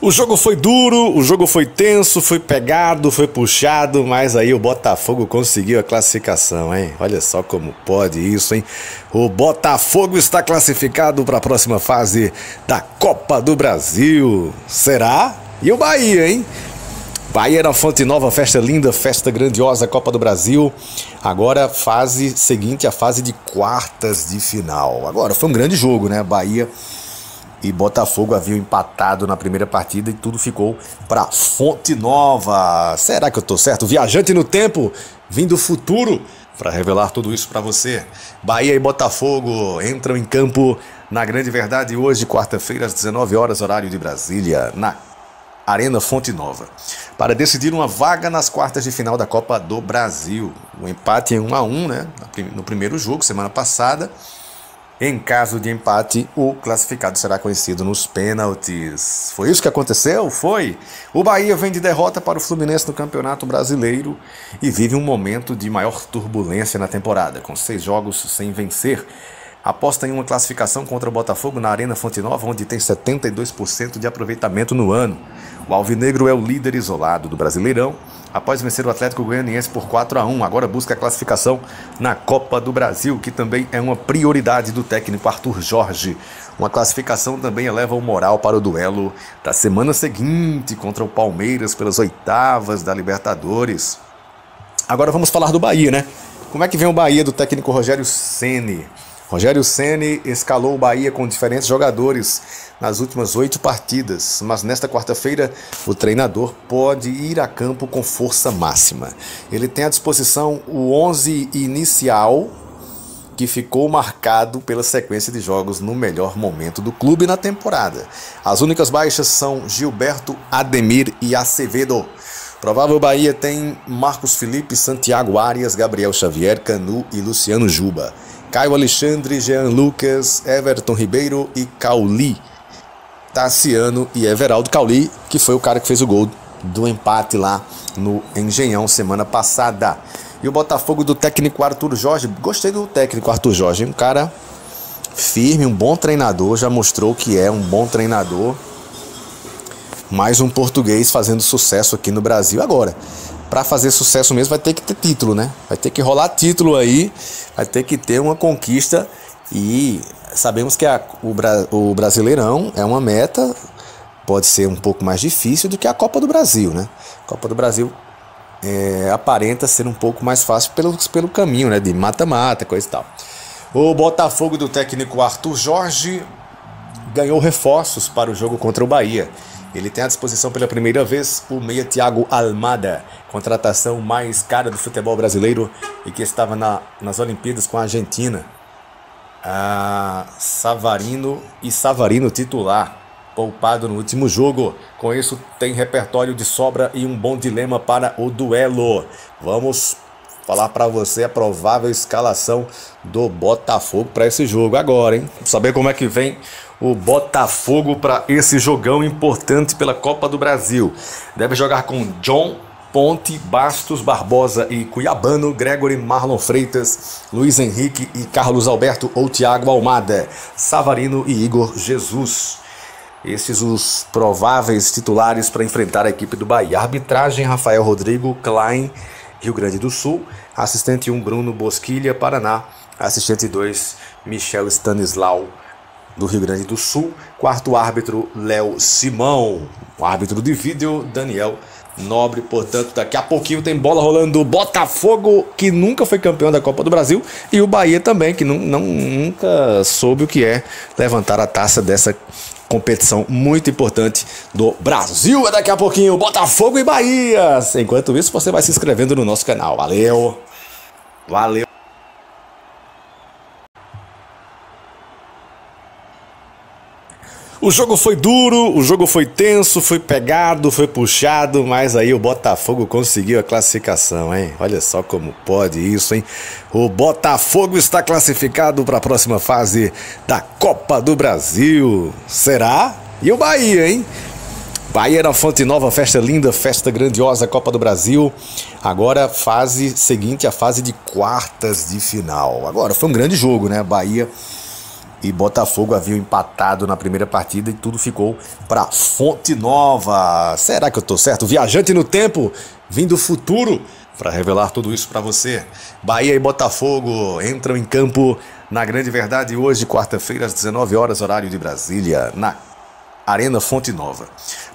O jogo foi duro, o jogo foi tenso, foi pegado, foi puxado, mas aí o Botafogo conseguiu a classificação, hein? Olha só como pode isso, hein? O Botafogo está classificado para a próxima fase da Copa do Brasil. Será? E o Bahia, hein? Bahia na Fonte Nova, festa linda, festa grandiosa, Copa do Brasil. Agora fase seguinte, a fase de quartas de final. Agora foi um grande jogo, né? Bahia e Botafogo haviam empatado na primeira partida e tudo ficou para Fonte Nova. Será que eu tô certo? Viajante no tempo, vim do futuro para revelar tudo isso para você. Bahia e Botafogo entram em campo na Grande Verdade hoje, quarta-feira, às 19 horas, horário de Brasília, na Arena Fonte Nova, para decidir uma vaga nas quartas de final da Copa do Brasil. O empate em 1-1, né? No primeiro jogo, semana passada. Em caso de empate, o classificado será conhecido nos pênaltis. Foi isso que aconteceu? Foi! O Bahia vem de derrota para o Fluminense no Campeonato Brasileiro e vive um momento de maior turbulência na temporada, com 6 jogos sem vencer. Aposta em uma classificação contra o Botafogo na Arena Fonte Nova, onde tem 72% de aproveitamento no ano. O Alvinegro é o líder isolado do Brasileirão, após vencer o Atlético Goianiense por 4-1. Agora busca a classificação na Copa do Brasil, que também é uma prioridade do técnico Arthur Jorge. Uma classificação também eleva o moral para o duelo da semana seguinte contra o Palmeiras pelas oitavas da Libertadores. Agora vamos falar do Bahia, né? Como é que vem o Bahia do técnico Rogério Ceni? Rogério Ceni escalou o Bahia com diferentes jogadores nas últimas 8 partidas, mas nesta quarta-feira o treinador pode ir a campo com força máxima. Ele tem à disposição o 11 inicial, que ficou marcado pela sequência de jogos no melhor momento do clube na temporada. As únicas baixas são Gilberto, Ademir e Acevedo. Provável Bahia tem Marcos Felipe, Santiago Arias, Gabriel Xavier, Canu e Luciano Juba. Caio Alexandre, Jean Lucas, Everton Ribeiro e Cauli. Tassiano e Everaldo. Cauli, que foi o cara que fez o gol do empate lá no Engenhão semana passada. E o Botafogo do técnico Arthur Jorge. Gostei do técnico Arthur Jorge, um cara firme, um bom treinador, já mostrou que é um bom treinador. Mais um português fazendo sucesso aqui no Brasil. Agora, para fazer sucesso mesmo vai ter que ter título, né? Vai ter que rolar título aí, vai ter que ter uma conquista. E sabemos que o Brasileirão é uma meta, pode ser um pouco mais difícil do que a Copa do Brasil, né? A Copa do Brasil aparenta ser um pouco mais fácil pelo caminho, né? De mata-mata, coisa e tal. O Botafogo do técnico Arthur Jorge ganhou reforços para o jogo contra o Bahia. Ele tem à disposição pela primeira vez o meia Thiago Almada, contratação mais cara do futebol brasileiro e que estava nas Olimpíadas com a Argentina. Savarino titular, poupado no último jogo. Com isso tem repertório de sobra e um bom dilema para o duelo. Vamos falar para você a provável escalação do Botafogo para esse jogo agora, hein? Vamos saber como é que vem o Botafogo para esse jogão importante pela Copa do Brasil. Deve jogar com John, Ponte, Bastos, Barbosa e Cuiabano, Gregory, Marlon Freitas, Luiz Henrique e Carlos Alberto ou Thiago Almada, Savarino e Igor Jesus. Esses os prováveis titulares para enfrentar a equipe do Bahia. Arbitragem: Rafael Rodrigo, Klein, Rio Grande do Sul. Assistente 1, Bruno Bosquilha, Paraná. Assistente 2, Michel Stanislau, do Rio Grande do Sul. Quarto árbitro, Léo Simão. O árbitro de vídeo, Daniel Nobre. Portanto, daqui a pouquinho tem bola rolando do Botafogo, que nunca foi campeão da Copa do Brasil, e o Bahia também, que nunca soube o que é levantar a taça dessa competição muito importante do Brasil. É daqui a pouquinho Botafogo e Bahia. Enquanto isso, você vai se inscrevendo no nosso canal. Valeu! Valeu! O jogo foi duro, o jogo foi tenso, foi pegado, foi puxado, mas aí o Botafogo conseguiu a classificação, hein? Olha só como pode isso, hein? O Botafogo está classificado para a próxima fase da Copa do Brasil. Será? E o Bahia, hein? Bahia na Fonte Nova, festa linda, festa grandiosa, Copa do Brasil. Agora fase seguinte, a fase de quartas de final. Agora foi um grande jogo, né? Bahia e Botafogo haviam empatado na primeira partida e tudo ficou para Fonte Nova. Será que eu tô certo? Viajante no tempo, vim do futuro para revelar tudo isso para você. Bahia e Botafogo entram em campo na Grande Verdade hoje, quarta-feira, às 19 horas, horário de Brasília, na Arena Fonte Nova,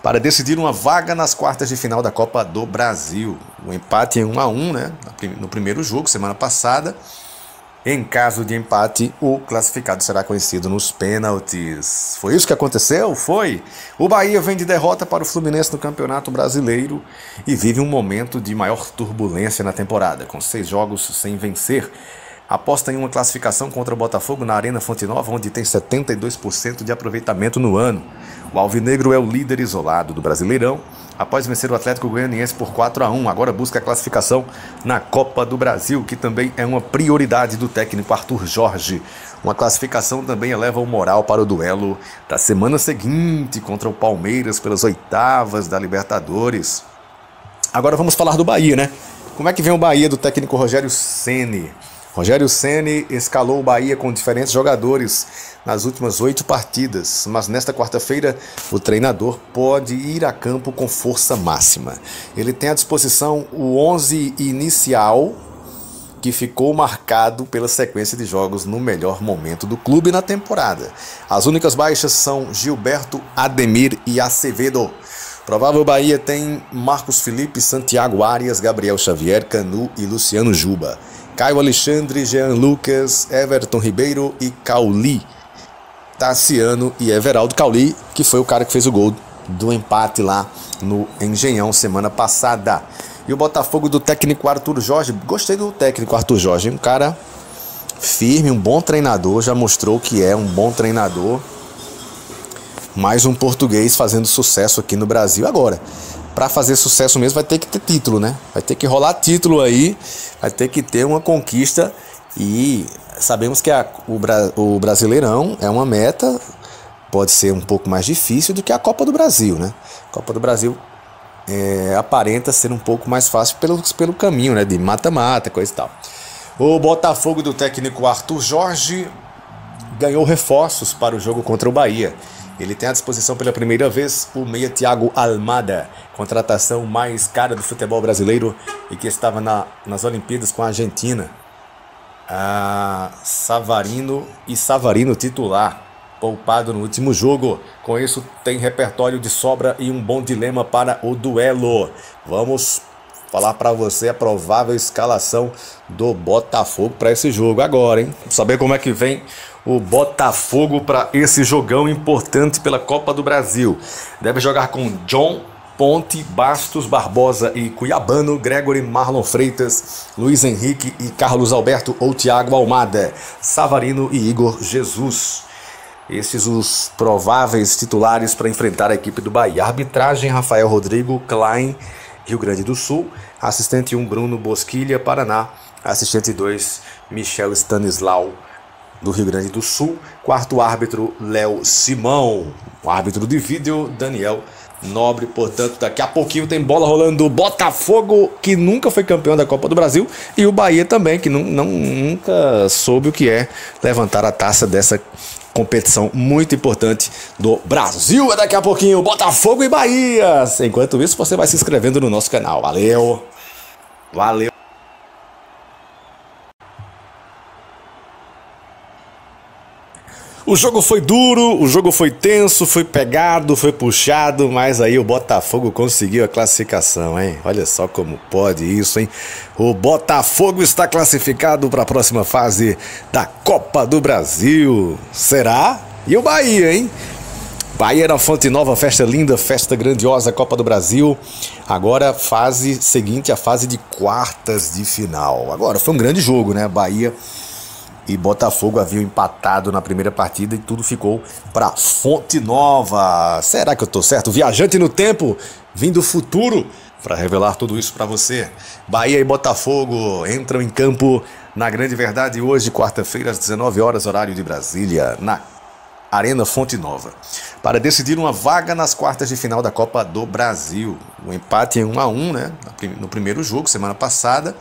para decidir uma vaga nas quartas de final da Copa do Brasil. O empate em 1-1, né, no primeiro jogo, semana passada. Em caso de empate, o classificado será conhecido nos pênaltis. Foi isso que aconteceu? Foi. O Bahia vem de derrota para o Fluminense no Campeonato Brasileiro e vive um momento de maior turbulência na temporada, com 6 jogos sem vencer. Aposta em uma classificação contra o Botafogo na Arena Fonte Nova, onde tem 72% de aproveitamento no ano. O Alvinegro é o líder isolado do Brasileirão, após vencer o Atlético Goianiense por 4-1. Agora busca a classificação na Copa do Brasil, que também é uma prioridade do técnico Arthur Jorge. Uma classificação também eleva o moral para o duelo da semana seguinte contra o Palmeiras pelas oitavas da Libertadores. Agora vamos falar do Bahia, né? Como é que vem o Bahia do técnico Rogério Ceni? Rogério Ceni escalou o Bahia com diferentes jogadores nas últimas 8 partidas, mas nesta quarta-feira o treinador pode ir a campo com força máxima. Ele tem à disposição o 11 inicial, que ficou marcado pela sequência de jogos no melhor momento do clube na temporada. As únicas baixas são Gilberto, Ademir e Acevedo. Provável Bahia tem Marcos Felipe, Santiago Arias, Gabriel Xavier, Canu e Luciano Juba. Caio Alexandre, Jean Lucas, Everton Ribeiro e Cauli. Tassiano e Everaldo. Cauli, que foi o cara que fez o gol do empate lá no Engenhão semana passada. E o Botafogo do técnico Arthur Jorge. Gostei do técnico Arthur Jorge, um cara firme, um bom treinador, já mostrou que é um bom treinador. Mais um português fazendo sucesso aqui no Brasil. Agora, para fazer sucesso mesmo vai ter que ter título, né? Vai ter que rolar título aí, vai ter que ter uma conquista. E sabemos que o Brasileirão é uma meta, pode ser um pouco mais difícil do que a Copa do Brasil, né? A Copa do Brasil aparenta ser um pouco mais fácil pelo caminho, né? De mata-mata, coisa e tal. O Botafogo do técnico Arthur Jorge ganhou reforços para o jogo contra o Bahia. Ele tem à disposição pela primeira vez o meia Thiago Almada, contratação mais cara do futebol brasileiro e que estava nas Olimpíadas com a Argentina. Savarino titular, poupado no último jogo. Com isso tem repertório de sobra e um bom dilema para o duelo. Vamos falar para você a provável escalação do Botafogo para esse jogo agora, hein? Vamos saber como é que vem o Botafogo para esse jogão importante pela Copa do Brasil. Deve jogar com John, Ponte, Bastos, Barbosa e Cuiabano, Gregory, Marlon Freitas, Luiz Henrique e Carlos Alberto ou Thiago Almada, Savarino e Igor Jesus. Esses os prováveis titulares para enfrentar a equipe do Bahia. Arbitragem: Rafael Rodrigo, Klein, Rio Grande do Sul. Assistente 1, Bruno Bosquilha, Paraná. Assistente 2, Michel Stanislau, do Rio Grande do Sul. Quarto árbitro, Léo Simão. O árbitro de vídeo, Daniel Nobre. Portanto, daqui a pouquinho tem bola rolando do Botafogo, que nunca foi campeão da Copa do Brasil, e o Bahia também, que nunca soube o que é levantar a taça dessa competição muito importante do Brasil. É daqui a pouquinho Botafogo e Bahia. Enquanto isso, você vai se inscrevendo no nosso canal. Valeu! Valeu! O jogo foi duro, o jogo foi tenso, foi pegado, foi puxado, mas aí o Botafogo conseguiu a classificação, hein? Olha só como pode isso, hein? O Botafogo está classificado para a próxima fase da Copa do Brasil. Será? E o Bahia, hein? Bahia na Fonte Nova, festa linda, festa grandiosa, Copa do Brasil. Agora fase seguinte, a fase de quartas de final. Agora foi um grande jogo, né? Bahia e Botafogo haviam empatado na primeira partida e tudo ficou para Fonte Nova. Será que eu tô certo? Viajante no tempo, vim do futuro para revelar tudo isso para você. Bahia e Botafogo entram em campo na Grande Verdade hoje, quarta-feira, às 19 horas, horário de Brasília, na Arena Fonte Nova, para decidir uma vaga nas quartas de final da Copa do Brasil. O empate em 1-1, né? No primeiro jogo, semana passada.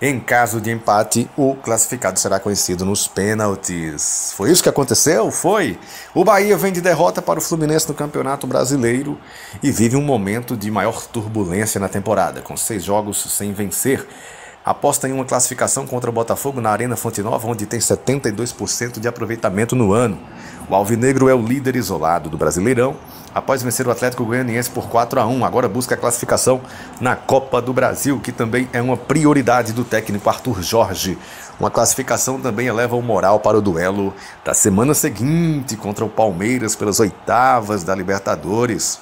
Em caso de empate, o classificado será conhecido nos pênaltis. Foi isso que aconteceu? Foi. O Bahia vem de derrota para o Fluminense no Campeonato Brasileiro e vive um momento de maior turbulência na temporada, com 6 jogos sem vencer. Aposta em uma classificação contra o Botafogo na Arena Fonte Nova, onde tem 72% de aproveitamento no ano. O Alvinegro é o líder isolado do Brasileirão, após vencer o Atlético Goianiense por 4-1. Agora busca a classificação na Copa do Brasil, que também é uma prioridade do técnico Arthur Jorge. Uma classificação também eleva o moral para o duelo da semana seguinte contra o Palmeiras pelas oitavas da Libertadores.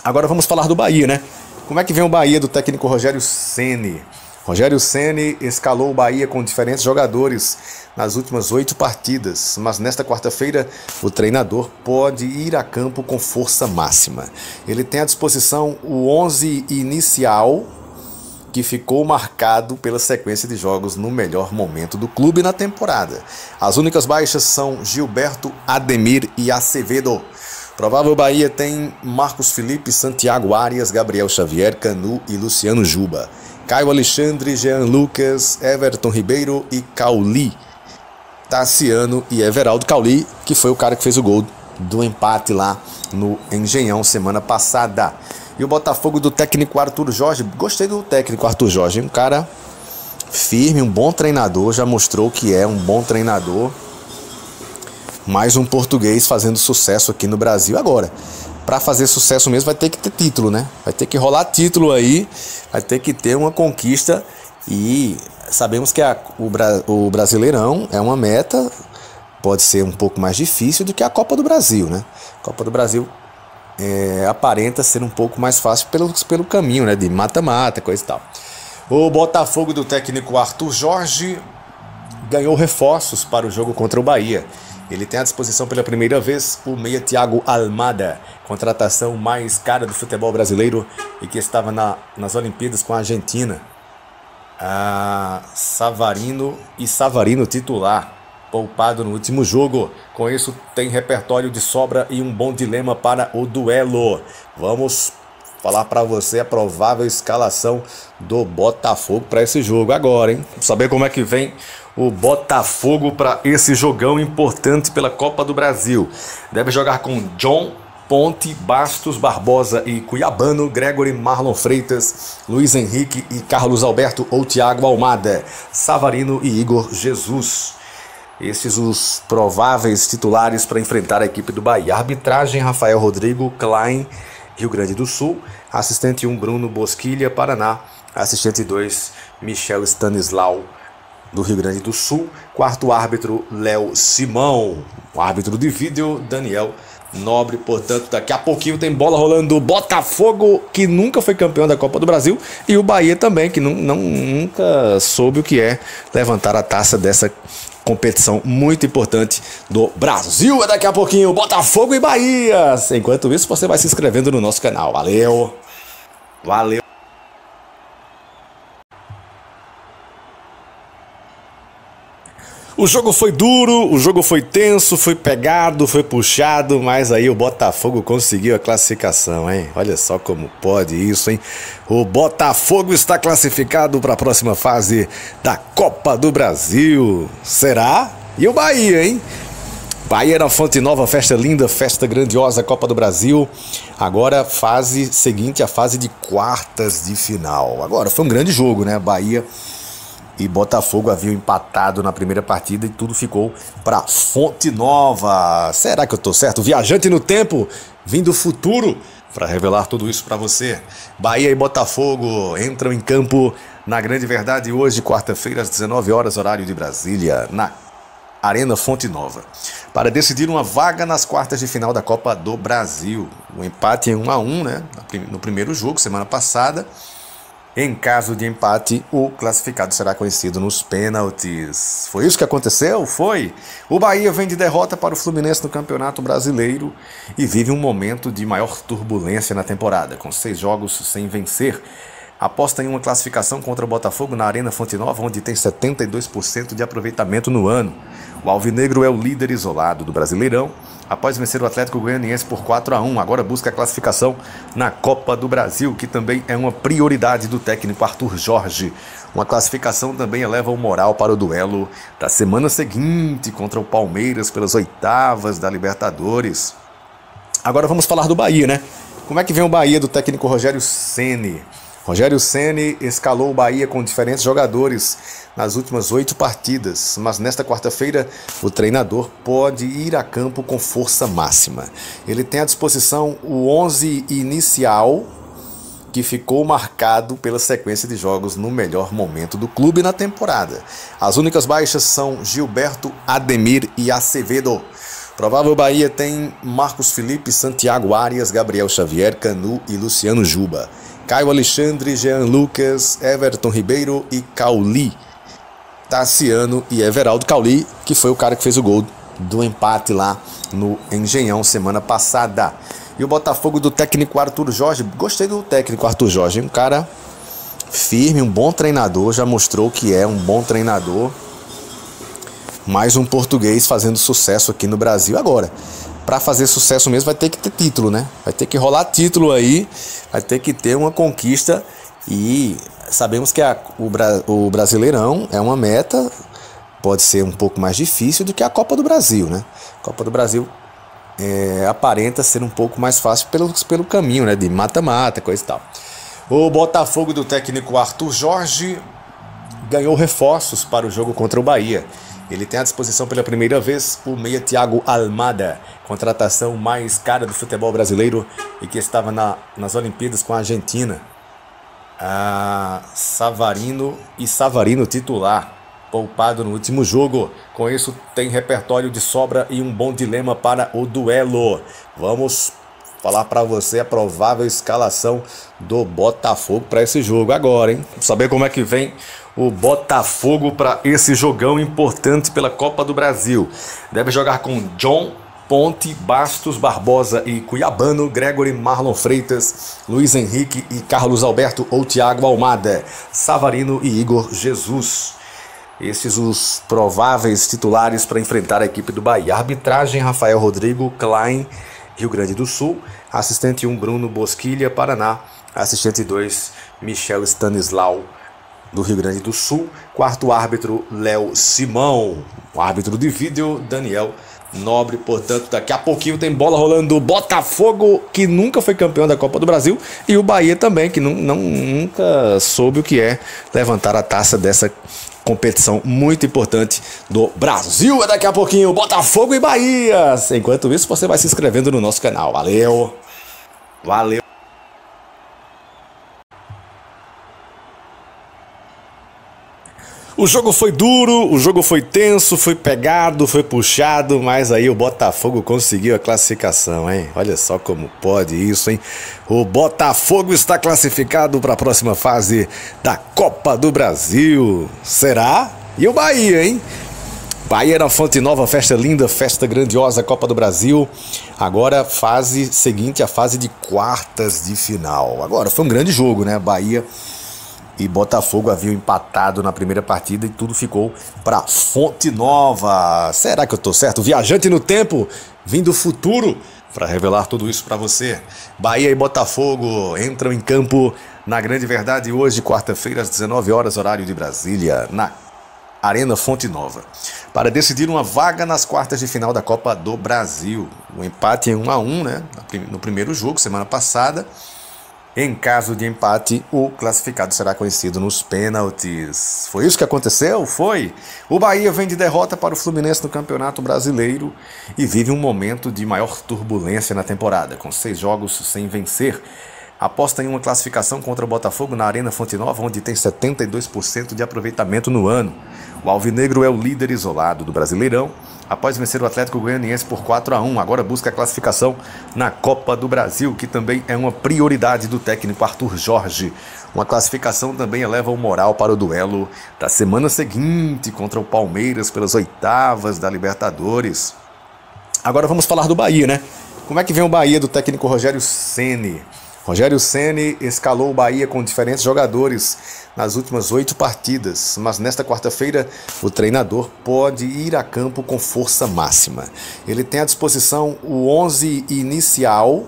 Agora vamos falar do Bahia, né? Como é que vem o Bahia do técnico Rogério Ceni? Rogério Ceni escalou o Bahia com diferentes jogadores nas últimas 8 partidas, mas nesta quarta-feira o treinador pode ir a campo com força máxima. Ele tem à disposição o 11 inicial, que ficou marcado pela sequência de jogos no melhor momento do clube na temporada. As únicas baixas são Gilberto, Ademir e Acevedo. Provável Bahia tem Marcos Felipe, Santiago Arias, Gabriel Xavier, Canu e Luciano Juba. Caio Alexandre, Jean Lucas, Everton Ribeiro e Cauli. Tassiano e Everaldo. Cauli, que foi o cara que fez o gol do empate lá no Engenhão semana passada. E o Botafogo do técnico Arthur Jorge. Gostei do técnico Arthur Jorge. Um cara firme, um bom treinador. Já mostrou que é um bom treinador. Mais um português fazendo sucesso aqui no Brasil. Agora, para fazer sucesso mesmo vai ter que ter título, né? Vai ter que rolar título aí, vai ter que ter uma conquista e sabemos que o Brasileirão é uma meta, pode ser um pouco mais difícil do que a Copa do Brasil, né? A Copa do Brasil aparenta ser um pouco mais fácil pelo caminho, né? De mata-mata, coisa e tal. O Botafogo do técnico Arthur Jorge ganhou reforços para o jogo contra o Bahia. Ele tem à disposição pela primeira vez o meia Thiago Almada, contratação mais cara do futebol brasileiro e que estava nas Olimpíadas com a Argentina. Savarino titular, poupado no último jogo. Com isso tem repertório de sobra e um bom dilema para o duelo. Vamos falar para você a provável escalação do Botafogo para esse jogo agora, hein? Vamos saber como é que vem o Botafogo para esse jogão importante pela Copa do Brasil. Deve jogar com John, Ponte, Bastos, Barbosa e Cuiabano, Gregory, Marlon Freitas, Luiz Henrique e Carlos Alberto ou Thiago Almada, Savarino e Igor Jesus. Esses os prováveis titulares para enfrentar a equipe do Bahia. Arbitragem: Rafael Rodrigo, Klein, Rio Grande do Sul. Assistente 1, Bruno Bosquilha, Paraná. Assistente 2, Michel Stanislau, do Rio Grande do Sul. Quarto árbitro, Léo Simão. O árbitro de vídeo, Daniel Nobre. Portanto, daqui a pouquinho tem bola rolando do Botafogo, que nunca foi campeão da Copa do Brasil, e o Bahia também, que nunca soube o que é levantar a taça dessa competição muito importante do Brasil. É daqui a pouquinho Botafogo e Bahia. Enquanto isso, você vai se inscrevendo no nosso canal. Valeu! Valeu! O jogo foi duro, o jogo foi tenso, foi pegado, foi puxado, mas aí o Botafogo conseguiu a classificação, hein? Olha só como pode isso, hein? O Botafogo está classificado para a próxima fase da Copa do Brasil. Será? E o Bahia, hein? Bahia na Fonte Nova, festa linda, festa grandiosa, Copa do Brasil. Agora fase seguinte, a fase de quartas de final. Agora foi um grande jogo, né? Bahia e Botafogo haviam empatado na primeira partida e tudo ficou para Fonte Nova. Será que eu tô certo? Viajante no tempo, vim do futuro para revelar tudo isso para você. Bahia e Botafogo entram em campo na Grande Verdade hoje, quarta-feira, às 19 horas, horário de Brasília, na Arena Fonte Nova, para decidir uma vaga nas quartas de final da Copa do Brasil. O empate em 1-1, né? No primeiro jogo, semana passada. Em caso de empate, o classificado será conhecido nos pênaltis. Foi isso que aconteceu? Foi. O Bahia vem de derrota para o Fluminense no Campeonato Brasileiro e vive um momento de maior turbulência na temporada, com 6 jogos sem vencer. Aposta em uma classificação contra o Botafogo na Arena Fonte Nova, onde tem 72% de aproveitamento no ano. O Alvinegro é o líder isolado do Brasileirão, após vencer o Atlético Goianiense por 4-1. Agora busca a classificação na Copa do Brasil, que também é uma prioridade do técnico Arthur Jorge. Uma classificação também eleva o moral para o duelo da semana seguinte contra o Palmeiras pelas oitavas da Libertadores. Agora vamos falar do Bahia, né? Como é que vem o Bahia do técnico Rogério Ceni? Rogério Ceni escalou o Bahia com diferentes jogadores nas últimas 8 partidas, mas nesta quarta-feira o treinador pode ir a campo com força máxima. Ele tem à disposição o 11 inicial, que ficou marcado pela sequência de jogos no melhor momento do clube na temporada. As únicas baixas são Gilberto, Ademir e Acevedo. Provável Bahia tem Marcos Felipe, Santiago Arias, Gabriel Xavier, Canu e Luciano Juba. Caio Alexandre, Jean Lucas, Everton Ribeiro e Cauli. Tassiano e Everaldo. Cauli, que foi o cara que fez o gol do empate lá no Engenhão semana passada. E o Botafogo do técnico Arthur Jorge. Gostei do técnico Arthur Jorge, um cara firme, um bom treinador, já mostrou que é um bom treinador. Mais um português fazendo sucesso aqui no Brasil. Agora, para fazer sucesso mesmo vai ter que ter título, né? Vai ter que rolar título aí, vai ter que ter uma conquista. E sabemos que o Brasileirão é uma meta, pode ser um pouco mais difícil do que a Copa do Brasil, né? A Copa do Brasil aparenta ser um pouco mais fácil pelo caminho, né? De mata-mata, coisa e tal. O Botafogo do técnico Arthur Jorge ganhou reforços para o jogo contra o Bahia. Ele tem à disposição pela primeira vez o meia Thiago Almada, contratação mais cara do futebol brasileiro e que estava nas Olimpíadas com a Argentina. Savarino titular, poupado no último jogo. Com isso tem repertório de sobra e um bom dilema para o duelo. Vamos falar para você a provável escalação do Botafogo para esse jogo agora, hein? Vamos saber como é que vem o Botafogo para esse jogão importante pela Copa do Brasil. Deve jogar com John, Ponte, Bastos, Barbosa e Cuiabano, Gregory, Marlon Freitas, Luiz Henrique e Carlos Alberto ou Thiago Almada, Savarino e Igor Jesus. Esses os prováveis titulares para enfrentar a equipe do Bahia. Arbitragem: Rafael Rodrigo, Klein, Rio Grande do Sul. Assistente 1, Bruno Bosquilha, Paraná. Assistente 2, Michel Stanislau, do Rio Grande do Sul. Quarto árbitro, Léo Simão. O árbitro de vídeo, Daniel Nobre. Portanto, daqui a pouquinho tem bola rolando do Botafogo, que nunca foi campeão da Copa do Brasil, e o Bahia também, que nunca soube o que é levantar a taça dessa competição muito importante do Brasil. É daqui a pouquinho Botafogo e Bahia. Enquanto isso, você vai se inscrevendo no nosso canal. Valeu! Valeu! O jogo foi duro, o jogo foi tenso, foi pegado, foi puxado, mas aí o Botafogo conseguiu a classificação, hein? Olha só como pode isso, hein? O Botafogo está classificado para a próxima fase da Copa do Brasil. Será? E o Bahia, hein? Bahia na Fonte Nova, festa linda, festa grandiosa, Copa do Brasil. Agora fase seguinte, a fase de quartas de final. Agora foi um grande jogo, né? Bahia e Botafogo haviam empatado na primeira partida e tudo ficou para Fonte Nova. Será que eu tô certo? Viajante no tempo, vim do futuro para revelar tudo isso para você. Bahia e Botafogo entram em campo na Grande Verdade hoje, quarta-feira, às 19 horas, horário de Brasília, na Arena Fonte Nova, para decidir uma vaga nas quartas de final da Copa do Brasil. O empate em 1-1, né? No primeiro jogo, semana passada. Em caso de empate, o classificado será conhecido nos pênaltis. Foi isso que aconteceu? Foi! O Bahia vem de derrota para o Fluminense no Campeonato Brasileiro e vive um momento de maior turbulência na temporada, com 6 jogos sem vencer. Aposta em uma classificação contra o Botafogo na Arena Fonte Nova, onde tem 72% de aproveitamento no ano. O Alvinegro é o líder isolado do Brasileirão, após vencer o Atlético Goianiense por 4-1. Agora busca a classificação na Copa do Brasil, que também é uma prioridade do técnico Arthur Jorge. Uma classificação também eleva o moral para o duelo da semana seguinte contra o Palmeiras pelas oitavas da Libertadores. Agora vamos falar do Bahia, né? Como é que vem o Bahia do técnico Rogério Ceni? Rogério Ceni escalou o Bahia com diferentes jogadores nas últimas 8 partidas, mas nesta quarta-feira o treinador pode ir a campo com força máxima. Ele tem à disposição o 11 inicial,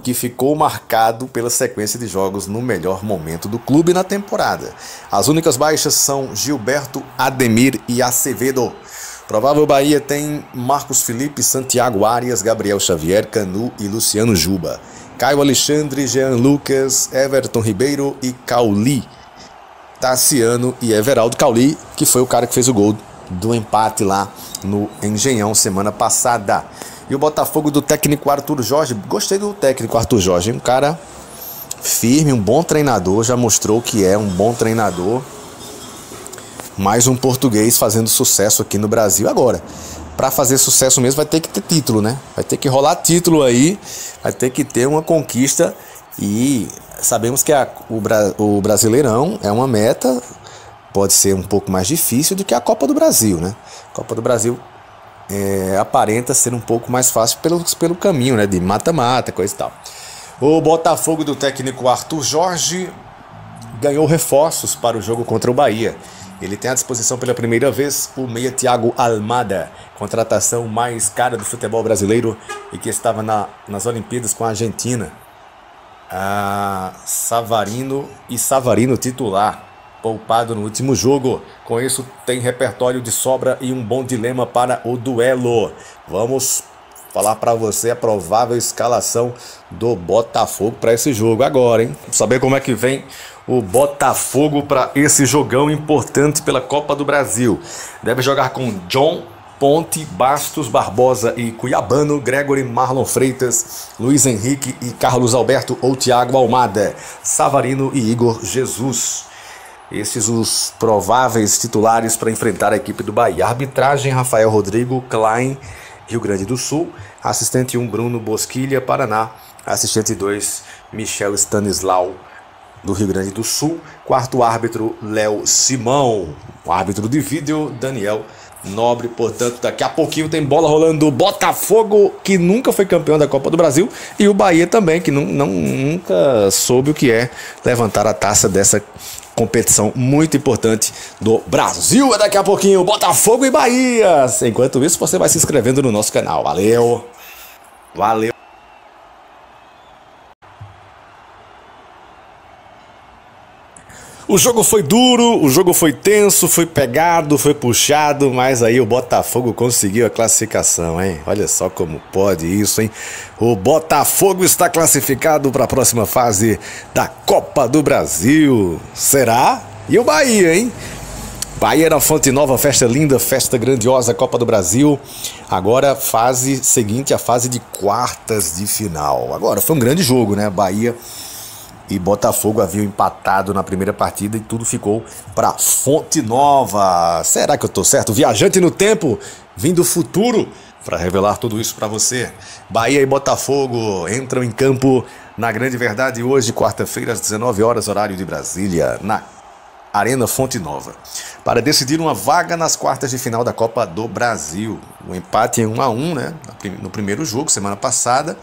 que que ficou marcado pela sequência de jogos no melhor momento do clube na temporada. As únicas baixas são Gilberto, Ademir e Acevedo. Provável Bahia tem Marcos Felipe, Santiago Arias, Gabriel Xavier, Canu e Luciano Juba. Caio Alexandre, Jean Lucas, Everton Ribeiro e Cauli. Tassiano e Everaldo. Cauli, que foi o cara que fez o gol do empate lá no Engenhão semana passada. E o Botafogo do técnico Arthur Jorge. Gostei do técnico Arthur Jorge, um cara firme, um bom treinador, já mostrou que é um bom treinador. Mais um português fazendo sucesso aqui no Brasil. Agora, para fazer sucesso mesmo vai ter que ter título, né? Vai ter que rolar título aí, vai ter que ter uma conquista. E sabemos que o Brasileirão é uma meta, pode ser um pouco mais difícil do que a Copa do Brasil, né? A Copa do Brasil aparenta ser um pouco mais fácil pelo caminho, né? De mata-mata, coisa e tal. O Botafogo do técnico Arthur Jorge ganhou reforços para o jogo contra o Bahia. Ele tem à disposição pela primeira vez o meia Thiago Almada, contratação mais cara do futebol brasileiro e que estava nas Olimpíadas com a Argentina. Savarino titular, poupado no último jogo. Com isso tem repertório de sobra e um bom dilema para o duelo. Vamos falar para você a provável escalação do Botafogo para esse jogo agora, hein? Vamos saber como é que vem o Botafogo para esse jogão importante pela Copa do Brasil. Deve jogar com John, Ponte, Bastos, Barbosa e Cuiabano, Gregory, Marlon Freitas, Luiz Henrique e Carlos Alberto ou Thiago Almada, Savarino e Igor Jesus. Esses os prováveis titulares para enfrentar a equipe do Bahia. Arbitragem: Rafael Rodrigo, Klein, Rio Grande do Sul. Assistente 1, Bruno Bosquilha, Paraná. Assistente 2, Michel Stanislau, do Rio Grande do Sul. Quarto árbitro, Léo Simão. O árbitro de vídeo, Daniel Nobre. Portanto, daqui a pouquinho tem bola rolando do Botafogo, que nunca foi campeão da Copa do Brasil, e o Bahia também, que nunca soube o que é levantar a taça dessa competição muito importante do Brasil. É daqui a pouquinho Botafogo e Bahia. Enquanto isso, você vai se inscrevendo no nosso canal. Valeu! Valeu! O jogo foi duro, o jogo foi tenso, foi pegado, foi puxado, mas aí o Botafogo conseguiu a classificação, hein? Olha só como pode isso, hein? O Botafogo está classificado para a próxima fase da Copa do Brasil. Será? E o Bahia, hein? Bahia na Fonte Nova, festa linda, festa grandiosa, Copa do Brasil. Agora fase seguinte, a fase de quartas de final. Agora foi um grande jogo, né? Bahia e Botafogo haviam empatado na primeira partida e tudo ficou para Fonte Nova. Será que eu tô certo? Viajante no tempo, vim do futuro para revelar tudo isso para você. Bahia e Botafogo entram em campo na Grande Verdade hoje, quarta-feira, às 19 horas, horário de Brasília, na Arena Fonte Nova, para decidir uma vaga nas quartas de final da Copa do Brasil. O empate em 1-1, né? No primeiro jogo, semana passada.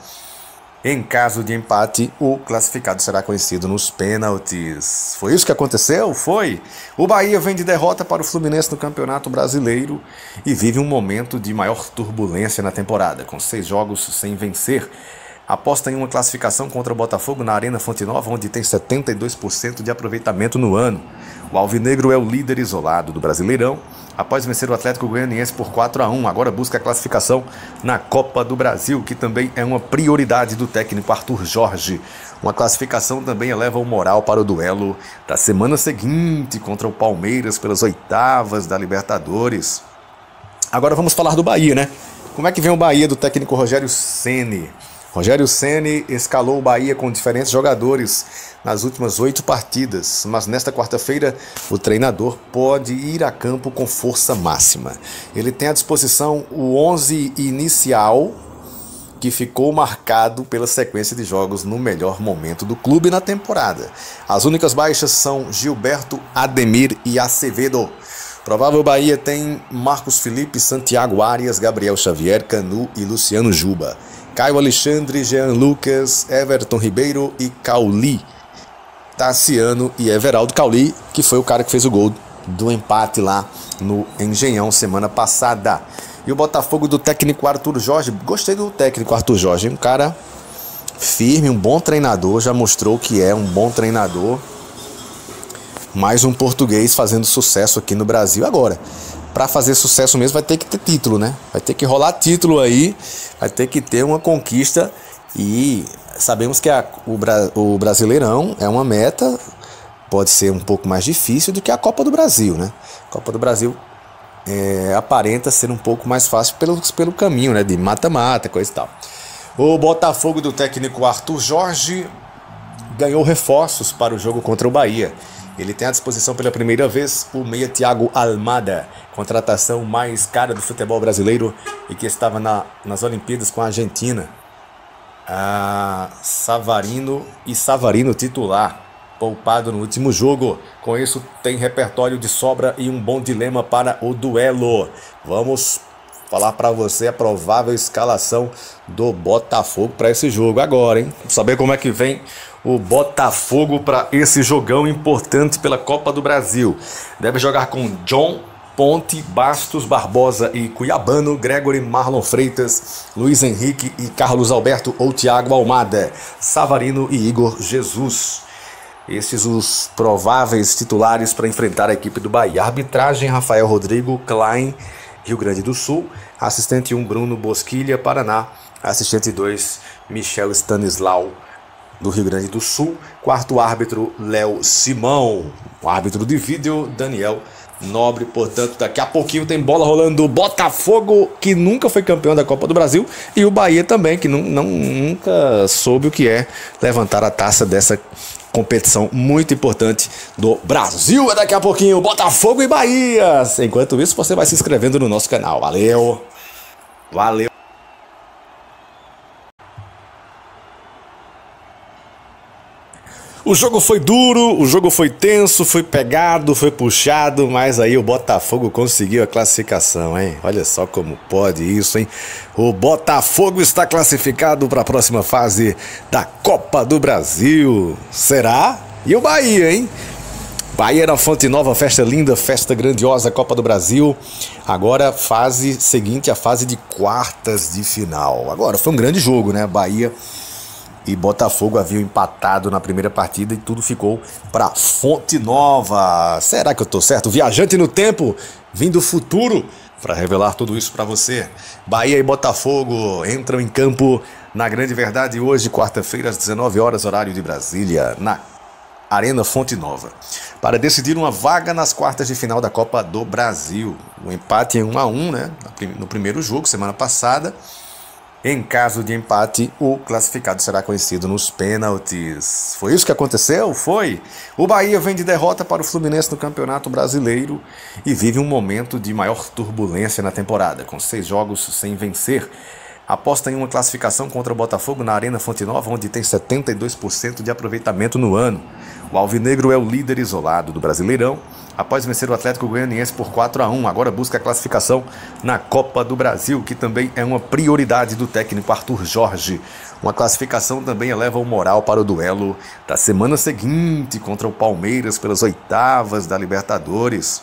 Em caso de empate, o classificado será conhecido nos pênaltis. Foi isso que aconteceu? Foi! O Bahia vem de derrota para o Fluminense no Campeonato Brasileiro e vive um momento de maior turbulência na temporada, com 6 jogos sem vencer. Aposta em uma classificação contra o Botafogo na Arena Fonte Nova, onde tem 72% de aproveitamento no ano. O Alvinegro é o líder isolado do Brasileirão, após vencer o Atlético Goianiense por 4-1. Agora busca a classificação na Copa do Brasil, que também é uma prioridade do técnico Arthur Jorge. Uma classificação também eleva o moral para o duelo da semana seguinte contra o Palmeiras pelas oitavas da Libertadores. Agora vamos falar do Bahia, né? Como é que vem o Bahia do técnico Rogério Ceni? Rogério Ceni escalou o Bahia com diferentes jogadores nas últimas 8 partidas, mas nesta quarta-feira o treinador pode ir a campo com força máxima. Ele tem à disposição o 11 inicial, que ficou marcado pela sequência de jogos no melhor momento do clube na temporada. As únicas baixas são Gilberto, Ademir e Acevedo. Provável Bahia tem Marcos Felipe, Santiago Arias, Gabriel Xavier, Canu e Luciano Juba. Caio Alexandre, Jean Lucas, Everton Ribeiro e Cauli. Tassiano e Everaldo. Cauli, que foi o cara que fez o gol do empate lá no Engenhão semana passada. E o Botafogo do técnico Arthur Jorge. Gostei do técnico Arthur Jorge, um cara firme, um bom treinador, já mostrou que é um bom treinador. Mais um português fazendo sucesso aqui no Brasil. Agora, para fazer sucesso mesmo vai ter que ter título, né? Vai ter que rolar título aí, vai ter que ter uma conquista. E sabemos que o Brasileirão é uma meta, pode ser um pouco mais difícil do que a Copa do Brasil, né? A Copa do Brasil aparenta ser um pouco mais fácil pelo caminho, né? De mata-mata, coisa e tal. O Botafogo do técnico Arthur Jorge ganhou reforços para o jogo contra o Bahia. Ele tem à disposição pela primeira vez o meia Thiago Almada, contratação mais cara do futebol brasileiro e que estava nas Olimpíadas com a Argentina. Savarino titular, poupado no último jogo. Com isso tem repertório de sobra e um bom dilema para o duelo. Vamos falar para você a provável escalação do Botafogo para esse jogo agora, hein? Vamos saber como é que vem o Botafogo para esse jogão importante pela Copa do Brasil. Deve jogar com John, Ponte, Bastos, Barbosa e Cuiabano, Gregory, Marlon Freitas, Luiz Henrique e Carlos Alberto ou Thiago Almada, Savarino e Igor Jesus. Esses os prováveis titulares para enfrentar a equipe do Bahia. Arbitragem: Rafael Rodrigo, Klein, Rio Grande do Sul. Assistente 1, Bruno Bosquilha, Paraná. Assistente 2, Michel Stanislau, do Rio Grande do Sul. Quarto árbitro, Léo Simão. O árbitro de vídeo, Daniel Nobre. Portanto, daqui a pouquinho tem bola rolando do Botafogo, que nunca foi campeão da Copa do Brasil, e o Bahia também, que nunca soube o que é levantar a taça dessa competição muito importante do Brasil. É daqui a pouquinho Botafogo e Bahia. Enquanto isso, você vai se inscrevendo no nosso canal. Valeu! Valeu! O jogo foi duro, o jogo foi tenso, foi pegado, foi puxado, mas aí o Botafogo conseguiu a classificação, hein? Olha só como pode isso, hein? O Botafogo está classificado para a próxima fase da Copa do Brasil. Será? E o Bahia, hein? Bahia na Fonte Nova, festa linda, festa grandiosa, Copa do Brasil. Agora fase seguinte, a fase de quartas de final. Agora foi um grande jogo, né? Bahia e Botafogo haviam empatado na primeira partida e tudo ficou para Fonte Nova. Será que eu tô certo? Viajante no tempo, vim do futuro para revelar tudo isso para você. Bahia e Botafogo entram em campo na Grande Verdade hoje, quarta-feira, às 19 horas, horário de Brasília, na Arena Fonte Nova, para decidir uma vaga nas quartas de final da Copa do Brasil. O empate em 1-1, né? No primeiro jogo, semana passada. Em caso de empate, o classificado será conhecido nos pênaltis. Foi isso que aconteceu? Foi! O Bahia vem de derrota para o Fluminense no Campeonato Brasileiro e vive um momento de maior turbulência na temporada, com 6 jogos sem vencer. Aposta em uma classificação contra o Botafogo na Arena Fonte Nova, onde tem 72% de aproveitamento no ano. O Alvinegro é o líder isolado do Brasileirão, após vencer o Atlético Goianiense por 4-1. Agora busca a classificação na Copa do Brasil, que também é uma prioridade do técnico Arthur Jorge. Uma classificação também eleva o moral para o duelo da semana seguinte contra o Palmeiras pelas oitavas da Libertadores.